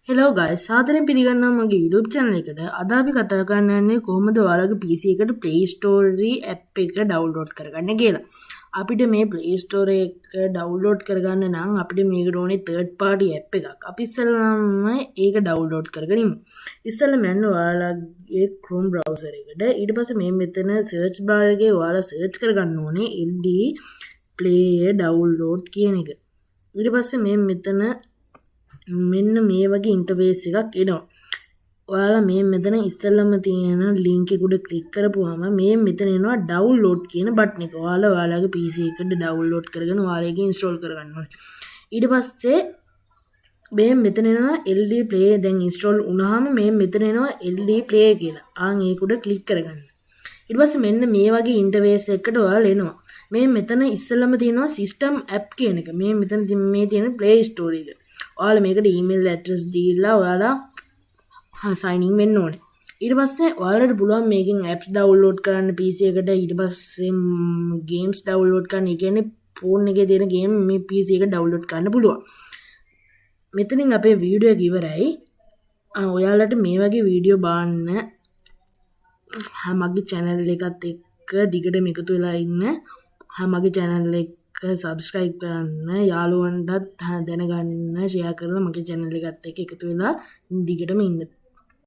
Hello guys සාදරයෙන් පිළිගන්නවා මගේ YouTube channel එකට. අද අපි කතා කරන්න යන්නේ කොහොමද ඔයාලගේ PC එකට Play Store app එක download කරගන්න කියලා. අපිට මේ Play Store එක download කරගන්න නම් අපිට මේකට ඕනේ third party app එකක්. අපි ඉස්සෙල්ලාම ඒක download කරගෙන ඉමු. ඉස්සෙල්ලාම යන්න ඔයාලගේ Chrome browser එකට. ඊට පස්සේ මේ මෙතන search bar එකේ ඔයාලා search කරගන්න ඕනේ LD Player download කියන එක. ඊට පස්සේ මේ මෙතන මෙන්න මේ වගේ ඉන්ටර්ෆේස් එකක් එනවා. ඔයාලා මේ මෙතන ඉස්සෙල්ලම තියෙන ලින්ක් එක උඩ ක්ලික් කරපුවාම මේ මෙතන එනවා ඩවුන්ලෝඩ් කියන බටන් එක. ඔයාලගේ PC එකට ඩවුන්ලෝඩ් කරගෙන ඔයාලා ඒක ඉන්ස්ටෝල් කරගන්න ඕනේ. ඊට පස්සේ මේ මෙතන එනවා LD Play දැන් ඉන්ස්ටෝල් වුණාම මේ මෙතන එනවා LD Play කියලා. ආන් ඒක උඩ ක්ලික් කරගන්න. ඊට පස්සේ මෙන්න මේ වගේ ඉන්ටර්ෆේස් එකකට ඔයාලා එනවා. මේ මෙතන ඉස්සෙල්ලම තියෙනවා system app කියන එක. මේ මෙතන මේ තියෙන Play Store එක. ඔයාලා මේකට email address දීලා ඔයාලා sign in වෙන්න ඕනේ. ඊට පස්සේ ඔයාලට පුළුවන් මේකෙන් apps download කරන්න PC එකට. ඊට පස්සේ games download කරන්න. ඒ කියන්නේ phone එකේ තියෙන game මේ PC එකට download කරන්න පුළුවන්. මෙතනින් අපේ වීඩියෝ එක ඉවරයි. ඔයාලට මේ වගේ වීඩියෝ බලන්න මගේ channel එකත් එක්ක දිගටම එකතු වෙලා ඉන්න. මගේ channel එක subscribe කරන්න, යාළුවන්ටත් දැනගන්න, share කරලා මගේ channel එකත් එක්ක එකතු වෙලා දිගටම ඉන්න.